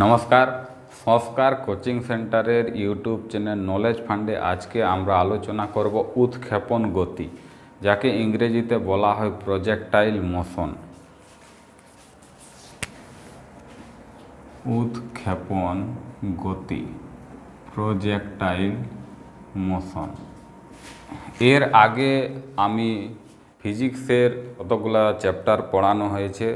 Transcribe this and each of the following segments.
নমস্কার। সংস্কার কোচিং সেন্টারের ইউটিউব চ্যানেল নলেজ ফান্ডে আজকে আমরা আলোচনা করব উৎক্ষেপণ গতি, যাকে ইংরেজিতে বলা হয় প্রজেক্টাইল মোশন। উৎক্ষেপণ গতি, প্রজেক্টাইল মোশন। এর আগে আমি ফিজিক্সের কতগুলো চ্যাপ্টার পড়ানো হয়েছে,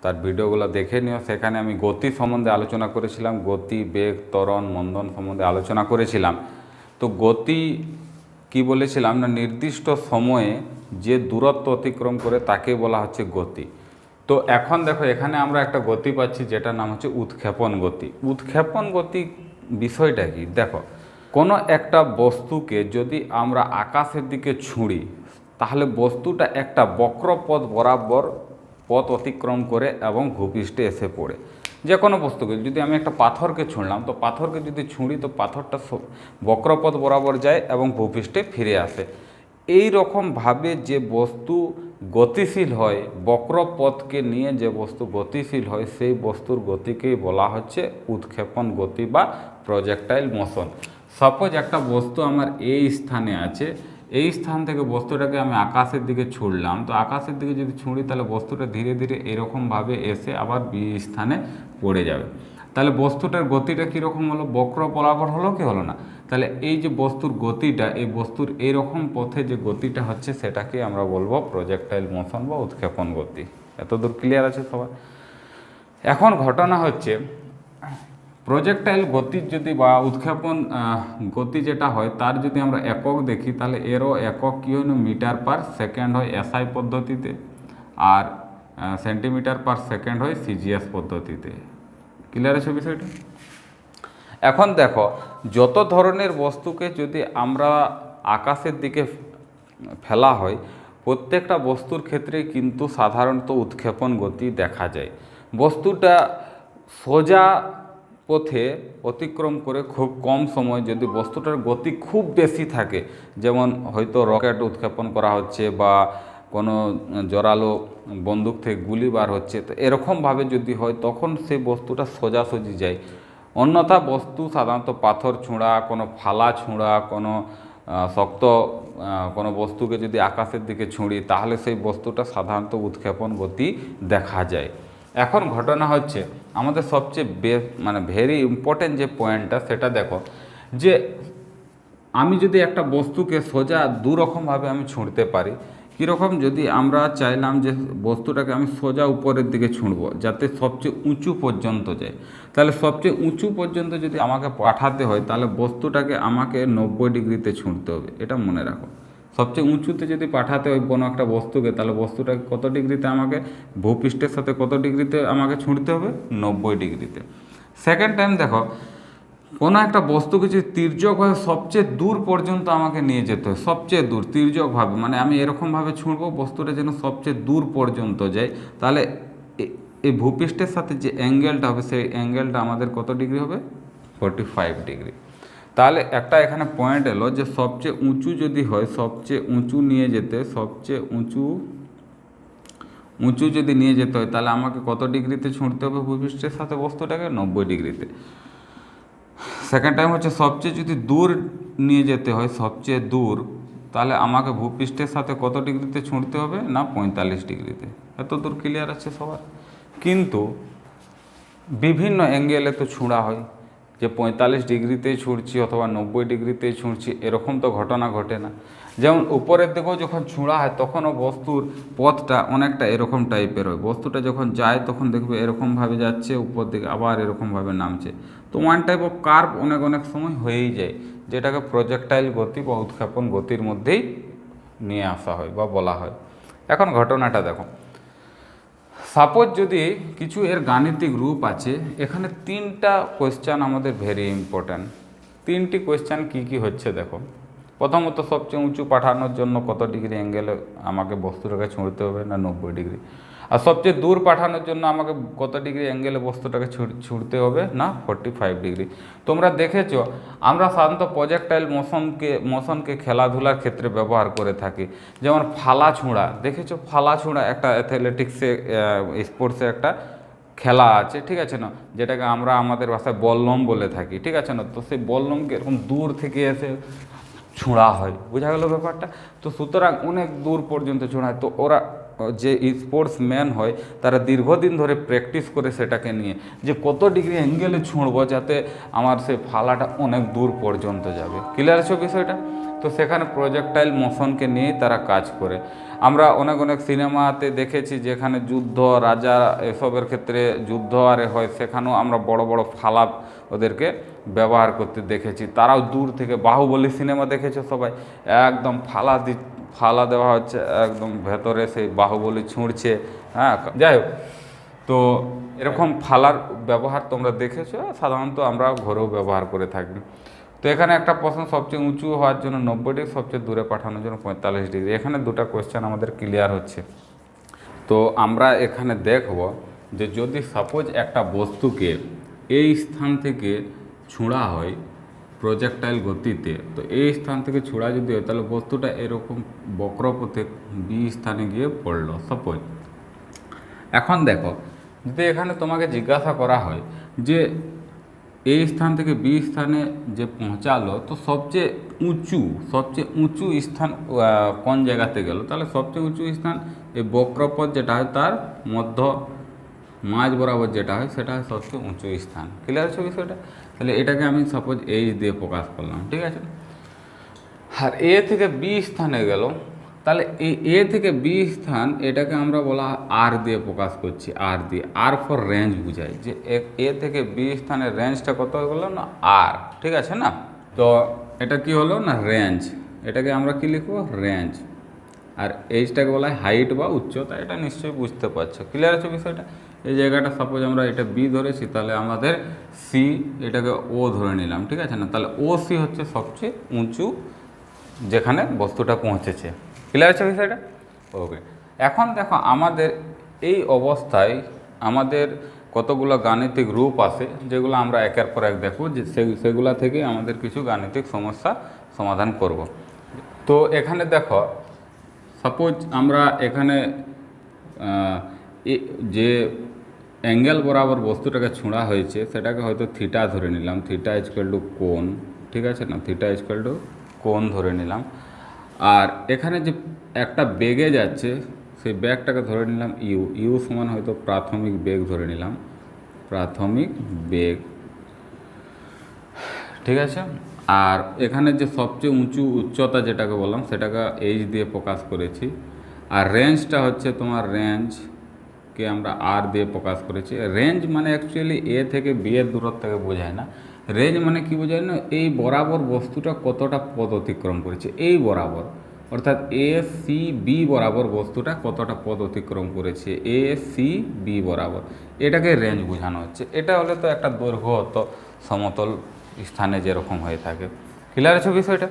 তার ভিডিওগুলো দেখে নিও। সেখানে আমি গতি সম্বন্ধে আলোচনা করেছিলাম, গতি, বেগ, ত্বরণ, মন্দন সম্বন্ধে আলোচনা করেছিলাম। তো গতি কি বলেছিলাম না, নির্দিষ্ট সময়ে যে দূরত্ব অতিক্রম করে তাকে বলা হচ্ছে গতি। তো এখন দেখো, এখানে আমরা একটা গতি পাচ্ছি যেটার নাম হচ্ছে উৎক্ষেপণ গতি। উৎক্ষেপণ গতি বিষয়টা কি দেখো, কোনো একটা বস্তুকে যদি আমরা আকাশের দিকে ছুঁড়ি, তাহলে বস্তুটা একটা বক্রপথ বরাবর পথ অতিক্রম করে এবং ভূপৃষ্ঠে এসে পড়ে। যে কোনো বস্তুকে, যদি আমি একটা পাথরকে ছুঁড়লাম, তো পাথরকে যদি ছুঁড়ি তো পাথরটা বক্রপথ বরাবর যায় এবং ভূপৃষ্ঠে ফিরে আসে। এই রকমভাবে যে বস্তু গতিশীল হয়, বক্রপথকে নিয়ে যে বস্তু গতিশীল হয়, সেই বস্তুর গতিকেই বলা হচ্ছে উৎক্ষেপণ গতি বা প্রজেক্টাইল মোশন। সাপোজ একটা বস্তু আমার এই স্থানে আছে, এই স্থান থেকে বস্তুটাকে আমি আকাশের দিকে ছুঁড়লাম। তো আকাশের দিকে যদি ছুঁড়ি, তাহলে বস্তুটা ধীরে ধীরে এরকমভাবে এসে আবার বি স্থানে পড়ে যাবে। তাহলে বস্তুটার গতিটা কীরকম হলো, বক্র বরাবর হলো কি হলো না? তাহলে এই যে বস্তুর গতিটা, এই বস্তুর এইরকম পথে যে গতিটা হচ্ছে, সেটাকে আমরা বলবো প্রজেক্টাইল মোশন বা উৎক্ষেপণ গতি। এতদূর ক্লিয়ার আছে সবার? এখন ঘটনা হচ্ছে, প্রজেক্টাইল গতির যদি বা উৎক্ষেপণ গতি যেটা হয়, তার যদি আমরা একক দেখি, তাহলে এরও একক কী হয় না, মিটার পার সেকেন্ড হয় এসআই পদ্ধতিতে, আর সেন্টিমিটার পার সেকেন্ড হয় সিজিএস পদ্ধতিতে। ক্লিয়ার আছে বিষয়টা? এখন দেখো, যত ধরনের বস্তুকে যদি আমরা আকাশের দিকে ফেলা হয়, প্রত্যেকটা বস্তুর ক্ষেত্রে কিন্তু সাধারণত উৎক্ষেপণ গতি দেখা যায়। বস্তুটা সোজা পথে অতিক্রম করে খুব কম সময়, যদি বস্তুটার গতি খুব বেশি থাকে, যেমন হয়তো রকেট উৎক্ষেপণ করা হচ্ছে বা কোনো জোরালো বন্দুক থেকে গুলি বার হচ্ছে, তো এরকমভাবে যদি হয়, তখন সেই বস্তুটা সোজাসুজি যায়। অন্যথা বস্তু সাধারণত পাথর ছোঁড়া, কোনো ফালা ছোঁড়া, কোনো শক্ত কোনো বস্তুকে যদি আকাশের দিকে ছুঁড়ি, তাহলে সেই বস্তুটা সাধারণত উৎক্ষেপণ গতি দেখা যায়। এখন ঘটনা হচ্ছে, আমাদের সবচেয়ে ভেরি ইম্পর্টেন্ট যে পয়েন্টটা, সেটা দেখো যে আমি যদি একটা বস্তুকে সোজা দুরকমভাবে আমি ছুঁড়তে পারি। কীরকম? যদি আমরা চাইলাম যে বস্তুটাকে আমি সোজা উপরের দিকে ছুঁড়বো যাতে সবচেয়ে উঁচু পর্যন্ত যায়, তাহলে সবচেয়ে উঁচু পর্যন্ত যদি আমাকে পাঠাতে হয়, তাহলে বস্তুটাকে আমাকে 90 ডিগ্রিতে ছুঁড়তে হবে। এটা মনে রাখো, সবচেয়ে উঁচুতে যদি পাঠাতে হয় কোনো একটা বস্তুকে, তাহলে বস্তুটাকে কত ডিগ্রিতে আমাকে, ভূপৃষ্ঠের সাথে কত ডিগ্রিতে আমাকে ছুঁড়তে হবে? 90 ডিগ্রিতে। সেকেন্ড টাইম দেখো, কোনো একটা বস্তুকে যদি তির্যকভাবে সবচেয়ে দূর পর্যন্ত আমাকে নিয়ে যেতে হয়, সবচেয়ে দূর তির্যকভাবে, মানে আমি এরকমভাবে ছুঁড়বো বস্তুটা যেন সবচেয়ে দূর পর্যন্ত যায়, তাহলে এই ভূপৃষ্ঠের সাথে যে অ্যাঙ্গেলটা হবে, সেই অ্যাঙ্গেলটা আমাদের কত ডিগ্রি হবে? 45 ডিগ্রি। তাহলে একটা এখানে পয়েন্ট এলো যে সবচেয়ে উঁচু যদি হয়, সবচেয়ে উঁচু নিয়ে যেতে, সবচেয়ে উঁচু যদি নিয়ে যেতে হয়, তাহলে আমাকে কত ডিগ্রিতে ছুঁড়তে হবে ভূপৃষ্ঠের সাথে বস্তুটাকে? 90 ডিগ্রিতে। সেকেন্ড টাইম হচ্ছে, সবচেয়ে যদি দূর নিয়ে যেতে হয়, সবচেয়ে দূর, তাহলে আমাকে ভূপৃষ্ঠের সাথে কত ডিগ্রিতে ছুঁড়তে হবে? না 45 ডিগ্রিতে। এত দূর ক্লিয়ার আছে সবার? কিন্তু বিভিন্ন অ্যাঙ্গেলে তো ছোঁড়া হয়, যে 45 ডিগ্রিতেই ছুঁড়ছি অথবা 90 ডিগ্রিতেই ছুঁড়ছি, এরকম তো ঘটনা ঘটে না। যেমন উপরের দিকেও যখন ছোঁড়া হয়, তখনও বস্তুর পথটা অনেকটা এরকম টাইপের হয়। বস্তুটা যখন যায়, তখন দেখবে এরকমভাবে যাচ্ছে উপর দিকে, আবার এরকমভাবে নামছে। তো ওয়ান টাইপ অফ কার্ভ অনেক সময় হয়েই যায়, যেটাকে প্রজেক্টাইল গতি বা উৎক্ষেপণ গতির মধ্যেই নিয়ে আসা হয় বা বলা হয়। এখন ঘটনাটা দেখো, সাপোজ যদি কিছু এর গাণিতিক রূপ আছে, এখানে 3টা কোয়েশ্চান আমাদের ভেরি ইম্পর্ট্যান্ট। 3টি কোয়েশ্চান কী কী হচ্ছে দেখো। প্রথমত, সবচেয়ে উঁচু পাঠানোর জন্য কত ডিগ্রি অ্যাঙ্গেলে আমাকে বস্তুটাকে ছুঁড়তে হবে? না 90 ডিগ্রি। আর সবচেয়ে দূর পাঠানোর জন্য আমাকে কত ডিগ্রি অ্যাঙ্গেলে বস্তুটাকে ছুঁড়তে হবে? না 45 ডিগ্রি। তোমরা দেখেছো, আমরা সাধারণত প্রজেক্টাইল মোশনকে খেলাধুলার ক্ষেত্রে ব্যবহার করে থাকি। যেমন ফালা ছোঁড়া, দেখেছো? ফালা ছোঁড়া একটা অ্যাথলেটিক্সে, স্পোর্টসে একটা খেলা আছে, ঠিক আছে না, যেটাকে আমরা আমাদের ভাষায় বল্লম বলে থাকি, ঠিক আছে না। তো সেই বল্লমকে এরকম দূর থেকে এসে ছোঁড়া হয়, বোঝা গেল ব্যাপারটা। তো সুতরাং অনেক দূর পর্যন্ত ছোঁড়ায়। তো ওরা যে স্পোর্টসম্যান হয় তারা দীর্ঘদিন ধরে প্র্যাকটিস করে সেটাকে নিয়ে যে কত ডিগ্রি অ্যাঙ্গেলে ছুঁড়বো যাতে আমার সেই ফালাটা অনেক দূর পর্যন্ত যাবে। ক্লিয়ার আছে বিষয়টা? তো সেখানে প্রজেক্টাইল মোশনকে নিয়েই তারা কাজ করে। আমরা অনেক অনেক সিনেমাতে দেখেছি যেখানে যুদ্ধ, রাজা এসবের ক্ষেত্রে যুদ্ধ আরে হয়, সেখানেও আমরা বড় বড় ফালা ওদেরকে ব্যবহার করতে দেখেছি। তারাও দূর থেকে, বাহুবলী সিনেমা দেখেছে সবাই, একদম ফালা দেওয়া হচ্ছে, একদম ভেতরে সেই বাহুবলী ছুঁড়ছে। হ্যাঁ, যাই হোক, তো এরকম ফালার ব্যবহার তোমরা দেখেছো, সাধারণত আমরা ঘরেও ব্যবহার করে থাকি। তো এখানে একটা প্রশ্ন, সবচেয়ে উঁচু হওয়ার জন্য 90 ডিগ্রি, সবচেয়ে দূরে পাঠানোর জন্য 45 ডিগ্রি। এখানে দুটো কোয়েশ্চেন আমাদের ক্লিয়ার হচ্ছে। তো আমরা এখানে দেখব যে যদি সাপোজ একটা বস্তুকে এই স্থান থেকে ছোঁড়া হয় প্রজেক্টাইল গতিতে, তো এই স্থান থেকে ছোঁড়া যদি হয় তাহলে বস্তুটা এরকম বক্রপথে বি স্থানে গিয়ে পড়লো সাপোজ। এখন দেখো, যদি এখানে তোমাকে জিজ্ঞাসা করা হয় যে এই স্থান থেকে বি স্থানে যে পৌঁছালো, তো সবচেয়ে উঁচু স্থান কোন জায়গাতে গেল, তাহলে সবচেয়ে উঁচু স্থান এই বক্রপথ যেটা হয় তার মাঝ বরাবর যেটা হয় সেটা হয় সবচেয়ে উঁচু স্থান। ক্লিয়ার আছে বিষয়টা? তাহলে এটাকে আমি সাপোজ এইচ দিয়ে প্রকাশ করলাম, ঠিক আছে। আর এ থেকে বি স্থানে গেল, তাহলে এই এ থেকে বি স্থান এটাকে আমরা বলা আর দিয়ে প্রকাশ করছি, আর দিয়ে, আর ফর রেঞ্জ বুঝাই, যে এ থেকে বি স্থানের রেঞ্জটা কত হয়ে গেলো না আর, ঠিক আছে না। তো এটা কি হলো না রেঞ্জ, এটাকে আমরা কি লিখবো রেঞ্জ। আর এইচটাকে বলা হয় হাইট বা উচ্চতা, এটা নিশ্চয়ই বুঝতে পারছো। ক্লিয়ার আছে বিষয়টা? এই জায়গাটা সাপোজ আমরা এটা বি ধরেছি, তাহলে আমাদের সি এটাকে ও ধরে নিলাম, ঠিক আছে না। তাহলে ও সি হচ্ছে সবচেয়ে উঁচু যেখানে বস্তুটা পৌঁছেছে। ক্লিয়ার আছে বিষয়টা? ওকে। এখন দেখো আমাদের এই অবস্থায় আমাদের কতগুলো গাণিতিক রূপ আছে যেগুলো আমরা একের পর এক দেখব, যে সেগুলা থেকে আমাদের কিছু গাণিতিক সমস্যা সমাধান করব। তো এখানে দেখো সাপোজ আমরা এখানে যে অ্যাঙ্গেল বরাবর বস্তুটাকে ছোঁড়া হয়েছে সেটাকে হয়তো থিটা ধরে নিলাম, থিটা ইজকাল টু কোণ, ঠিক আছে না, থিটা ইজকাল টু কোণ ধরে নিলাম। আর এখানে যে একটা বেগে যাচ্ছে সেই বেগটাকে ধরে নিলাম ইউ সমান হয়তো প্রাথমিক বেগ ধরে নিলাম, প্রাথমিক বেগ, ঠিক আছে। আর এখানে যে সবচেয়ে উচ্চতা যেটাকে বললাম সেটাকে এইচ দিয়ে প্রকাশ করেছি। আর রেঞ্জটা হচ্ছে তোমার রেঞ্জকে আমরা আর দিয়ে প্রকাশ করেছি। রেঞ্জ মানে অ্যাকচুয়ালি এ থেকে বি এর দূরত্বকে বোঝায় না, রেঞ্জ মানে কি বোঝায় না, এই বরাবর বস্তুটা কতটা পথ অতিক্রম করেছে, এই বরাবর, অর্থাৎ এ সি বি বরাবর বস্তুটা কতটা পথ অতিক্রম করেছে, এ সি বি বরাবর, এটাকে রেঞ্জ বোঝানো হচ্ছে। এটা হলে তো একটা দৈর্ঘ্য হতো সমতল স্থানে যেরকম হয়ে থাকে। ক্লিয়ার আছে বিষয়টা?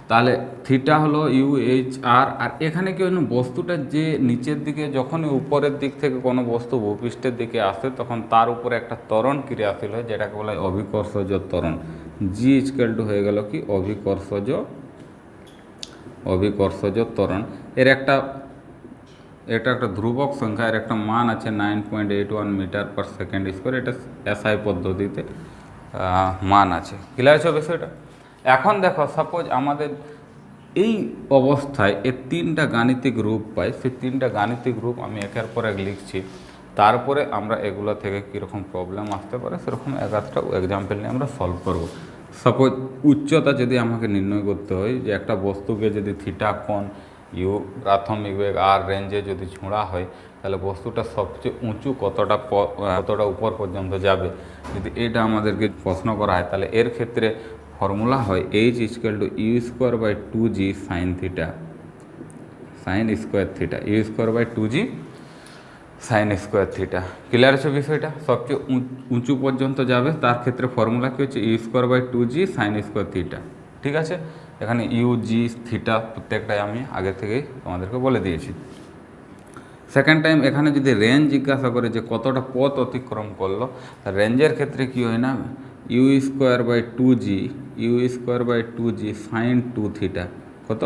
তাহলে থিটা হলো ইউ এইচ আর। আর এখানে কি হলো, বস্তুটা যে নিচের দিকে যখনই উপরের দিক থেকে কোনো বস্তু ভূপৃষ্ঠের দিকে আসে তখন তার উপরে একটা ত্বরণ ক্রিয়াশীল হয় যেটাকে বলা হয় অভিকর্ষজ ত্বরণ। জি ইজকাল টু হয়ে গেল কি অভিকর্ষজ ত্বরণ। এটা একটা ধ্রুবক সংখ্যা, এর একটা মান আছে 9.81 মিটার পার সেকেন্ড স্কোয়ার, এটা এসআই পদ্ধতিতে মান আছে। ক্লিয়ার আছে বিষয়টা? এখন দেখো সাপোজ আমাদের এই অবস্থায় এর তিনটা গাণিতিক রূপ পাই, সেই তিনটা গাণিতিক রূপ আমি একের পর এক লিখছি, তারপরে আমরা এগুলো থেকে কীরকম প্রবলেম আসতে পারে সেরকম একটা এক্সাম্পল নিয়ে আমরা সলভ করব। সাপোজ উচ্চতা যদি আমাকে নির্ণয় করতে হয়, যে একটা বস্তুকে যদি থিটা কোণ ইউ প্রাথমিক বেগ আর রেঞ্জে যদি ছোঁড়া হয় তাহলে বস্তুটা সবচেয়ে উঁচু কতটা উপর পর্যন্ত যাবে, যদি এটা আমাদেরকে প্রশ্ন করা হয় তাহলে এর ক্ষেত্রে ফর্মুলা হয় H is equal to u square by 2g sine theta, sine square theta, u square by 2g sine square theta. Clear আছে বিষয়টা? সবচেয়ে উঁচু পর্যন্ত যাবে তার ক্ষেত্রে ফর্মুলা কী হচ্ছে u square by 2g sine square theta, ঠিক আছে। এখানে ইউ জি থিটা প্রত্যেকটাই আমি আগে থেকেই তোমাদেরকে বলে দিয়েছি। সেকেন্ড টাইম এখানে যদি রেঞ্জ জিজ্ঞাসা করে যে কতটা পথ অতিক্রম করলো, রেঞ্জের ক্ষেত্রে কী হয় না, u square by 2g sine 2 theta, কত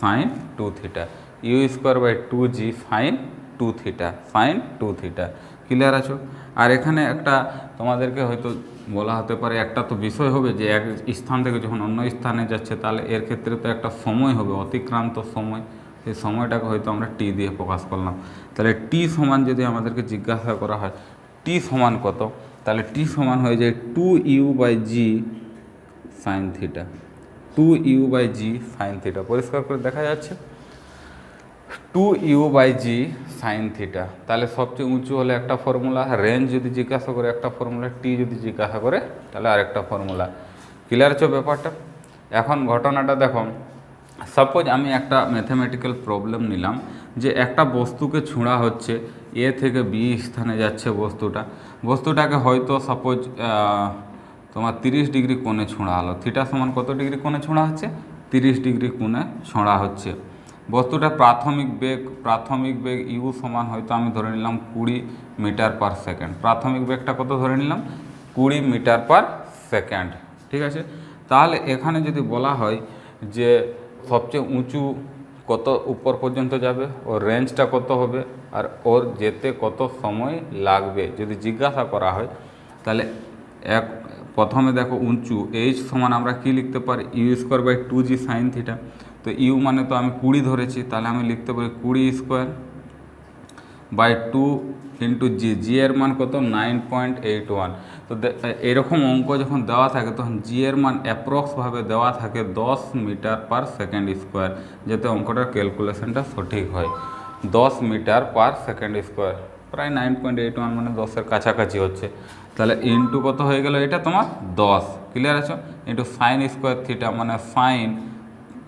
sine 2 theta, u square by 2g sine 2 theta, sine 2 theta. Clear আছো? আর এখানে একটা তোমাদেরকে হয়তো বলা হতে পারে, একটা তো বিষয় হবে যে এক স্থান থেকে যখন অন্য স্থানে যাচ্ছে তাহলে এর ক্ষেত্রে তো একটা সময় হবে, অতিক্রান্ত সময়। সেই সময়টাকে হয়তো আমরা টি দিয়ে প্রকাশ করলাম। তাহলে টি সমান যদি আমাদেরকে জিজ্ঞাসা করা হয় টি সমান কত, তাহলে টি সমান হয়ে যায় 2u/g sine theta. 2u/g sine theta পরিষ্কার করে দেখা যাচ্ছে। 2u/g sine theta. তাহলে সবচেয়ে উঁচু হলে একটা ফর্মুলা, রেঞ্জ যদি জিজ্ঞাসা করে একটা ফর্মুলা, টি যদি জিজ্ঞাসা করে তাহলে আরেকটা ফর্মুলা। ক্লিয়ার হচ্ছে ব্যাপারটা? এখন ঘটনাটা দেখো, সাপোজ আমি একটা ম্যাথমেটিক্যাল প্রবলেম নিলাম যে একটা বস্তুকে ছোঁড়া হচ্ছে, এ থেকে বি স্থানে যাচ্ছে বস্তুটাকে হয়তো সাপোজ তোমার 30 ডিগ্রি কোণে ছোঁড়া হলো। থিটা সমান কত ডিগ্রি কোণে ছোঁড়া হচ্ছে? 30 ডিগ্রি কোণে ছোঁড়া হচ্ছে। বস্তুটা প্রাথমিক বেগ ইউ সমান হয়তো আমি ধরে নিলাম 20 মিটার পার সেকেন্ড। প্রাথমিক বেগটা কত ধরে নিলাম? 20 মিটার পার সেকেন্ড। ঠিক আছে? তাহলে এখানে যদি বলা হয় যে সবচেয়ে উঁচু কত উপর পর্যন্ত যাবে, ওর রেঞ্জটা কত হবে, আর ওর যেতে কত সময় লাগবে যদি জিজ্ঞাসা করা হয়, তাহলে প্রথমে দেখো উঁচু এইচ সমান আমরা কি লিখতে পারি? u²/2g sine theta. তো ইউ মানে তো আমি 20 ধরেছি, তাহলে আমি লিখতে পারি 20² ইন্টু জি। জি এর মান কত? 9.81। তো এরকম অঙ্ক যখন দেওয়া থাকে তখন জি এর মান অ্যাপ্রক্সভাবে দেওয়া থাকে 10 মিটার পার সেকেন্ড স্কোয়ার, যাতে অঙ্কটার ক্যালকুলেশনটা সঠিক হয়। 10 মিটার পার সেকেন্ড স্কোয়ার, প্রায় 9.81 মানে 10-এর কাছাকাছি হচ্ছে। তাহলে ইন্টু কত হয়ে গেল? এটা তোমার 10। ক্লিয়ার আছো? ইন্টু সাইন স্কোয়ার থিটা মানে সাইন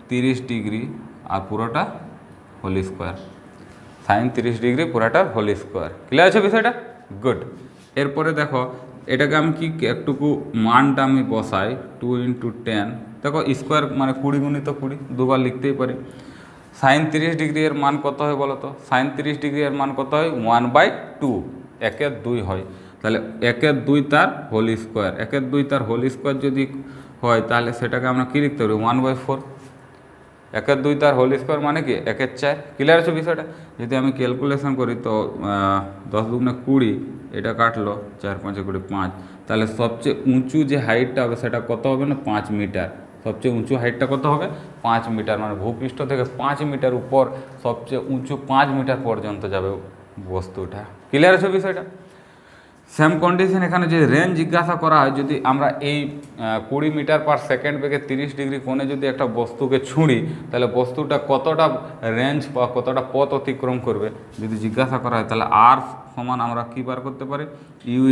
30 ডিগ্রি আর পুরোটা হোল স্কোয়ার। সাইন 30 ডিগ্রি পুরাটার হোল স্কোয়ার। ক্লিয়ার আছে বিষয়টা? গুড। এরপরে দেখো এটাকে আমি কি একটুকু মানটা আমি বসাই, 2 × 10। দেখো স্কোয়ার মানে 20 × 20 দুবার লিখতেই পারি। সাইন 30 ডিগ্রি এর মান কত হয় বলো তো? সাইন 30 ডিগ্রি এর মান কত হয়? 1/2, 1/2 হয়। তাহলে 1/2 তার হোল স্কোয়ার, 1/2 তার হোল স্কোয়ার যদি হয় তাহলে সেটাকে আমরা কী লিখতে পারি? 1/4। 1/2 তার হোল স্কোয়ার মানে কি? 1/4। ক্লিয়ার আছে বিষয়টা? যদি আমি ক্যালকুলেশন করি তো 10 × 20, এটা কাটলো 4 × 5 = 5। তাহলে সবচেয়ে উঁচু যে হাইটটা হবে সেটা কত হবে না? 5 মিটার। সবচেয়ে উঁচু হাইটটা কত হবে? 5 মিটার। মানে ভূপৃষ্ঠ থেকে 5 মিটার উপর সবচেয়ে উঁচু 5 মিটার পর্যন্ত যাবে বস্তুটা। ক্লিয়ার আছে বিষয়টা? সেম কন্ডিশন এখানে যদি রেঞ্জ জিজ্ঞাসা করা হয়, যদি আমরা এই 20 মিটার পার সেকেন্ড বেগে 30 ডিগ্রি কোণে যদি একটা বস্তুকে ছুঁড়ি, তাহলে বস্তুটা কতটা রেঞ্জ বা কতটা পথ অতিক্রম করবে যদি জিজ্ঞাসা করা হয়, তাহলে আর সমান আমরা কী বার করতে পারি? ইউ²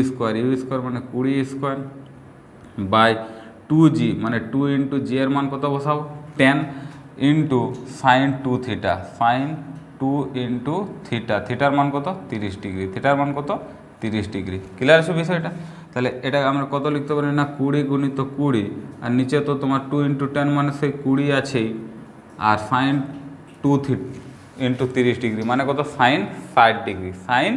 মানে 20² / 2g মানে 2 × g এর মান কত বসাবো? 10 into sine 2 theta. Sine 2 × theta. থিটার মান কত? 30 ডিগ্রি। থিটার মান কত? 30 ডিগ্রি। ক্লিয়ার আছে বিষয়টা? তাহলে এটা আমরা কত লিখতে পারি না? 20 × 20, আর নিচে তো তোমার 2 × 10 মানে সেই 20 আছেই, আর সাইন 2 × 30 ডিগ্রি মানে কত? Sine 60 degree. Sine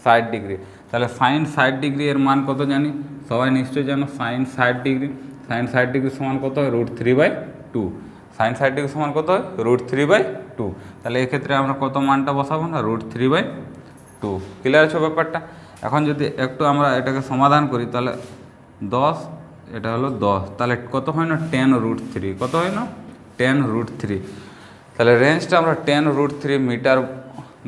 60 degree. তাহলে সাইন 60 ডিগ্রি এর মান কত জানি? সবাই নিশ্চয়ই জানো সাইন 60 ডিগ্রি। সাইন 60 ডিগ্রি সমান কত হয়? √3/2। সাইন 60 ডিগ্রি সমান কত হয়? √3/2। তাহলে এক্ষেত্রে আমরা কত মানটা বসাবো না? √3/2। ক্লিয়ার আছে ব্যাপারটা? এখন যদি একটু আমরা এটাকে সমাধান করি তাহলে 10, এটা হলো 10, তাহলে কত হয় না? 10√3। কত হয় না? 10√3। তাহলে রেঞ্জটা আমরা 10√3 মিটার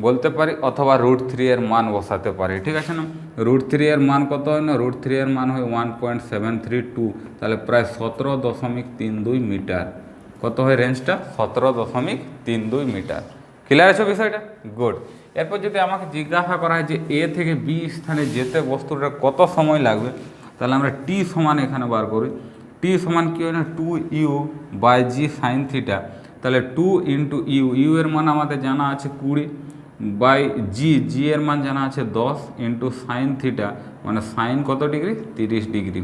বলতে পারি, অথবা √3 এর মান বসাতে পারি। ঠিক আছে না? √3 এর মান কত হয় না? √3 এর মান হয় 1.732। তাহলে প্রায় 17.32 মিটার। কত হয় রেঞ্জটা? 17.32 মিটার। ক্লিয়ার আছে বিষয়টা? গুড। এরপর যদি আমাকে জিজ্ঞাসা করা হয় যে এ থেকে বি স্থানে যেতে বস্তুটার কত সময় লাগবে, তাহলে আমরা টি সমান এখানে বার করি। টি সমান কী হয় না? 2u/g sine theta. তাহলে 2 × ইউ এর মান আমাদের জানা আছে 20/g, জি এর মান জানা আছে 10 ইন্টু সাইন থিটা মানে সাইন কত ডিগ্রি? 30 ডিগ্রি।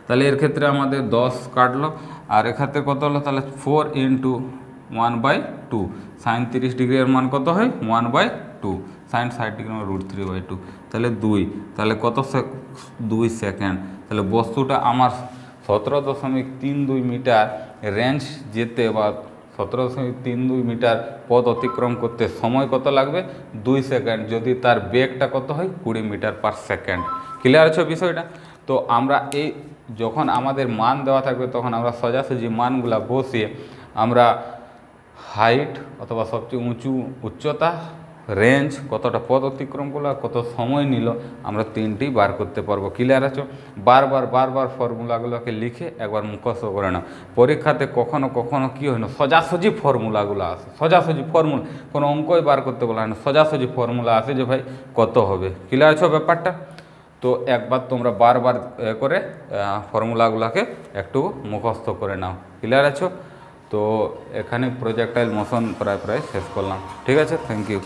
তাহলে এর ক্ষেত্রে আমাদের 10 কাটলো, আর এক্ষেত্রে কত হলো? তাহলে 4 × 1/2। সাইন 30 ডিগ্রি এর মান কত হয়? 1/2। সাইন 60 ডিগ্রি মানে √3/2। তাহলে 2। তাহলে কত 2 সেকেন্ড। তাহলে বস্তুটা আমার 17.32 মিটার রেঞ্জ যেতে বা 17.32 মিটার পথ অতিক্রম করতে সময় কত লাগবে? 2 সেকেন্ড, যদি তার বেগটা কত হয়? 20 মিটার পার সেকেন্ড। ক্লিয়ার আছে বিষয়টা? তো আমরা এই যখন আমাদের মান দেওয়া থাকবে তখন আমরা সোজাসুজি মানগুলা বসিয়ে আমরা হাইট অথবা সবচেয়ে উচ্চতা, রেঞ্জ, কতটা পথ অতিক্রম করলো, কত সময় নিল, আমরা তিনটি বার করতে পারবো। ক্লিয়ার আছো? বারবার ফর্মুলাগুলোকে লিখে একবার মুখস্থ করে নাও। পরীক্ষাতে কখনো কখনো কী হয় না, সোজাসুজি ফর্মুলাগুলো আসে, সোজাসুজি ফর্মুলা, কোনো অঙ্কই বার করতে বলা হয় না, সোজাসুজি ফর্মুলা আসে যে ভাই কত হবে। ক্লিয়ার আছো ব্যাপারটা? তো একবার তোমরা বারবার করে ফর্মুলাগুলোকে একটু মুখস্থ করে নাও। ক্লিয়ার আছো? তো এখানে প্রজেক্টাইল মোশন প্রায় শেষ করলাম। ঠিক আছে, থ্যাংক ইউ।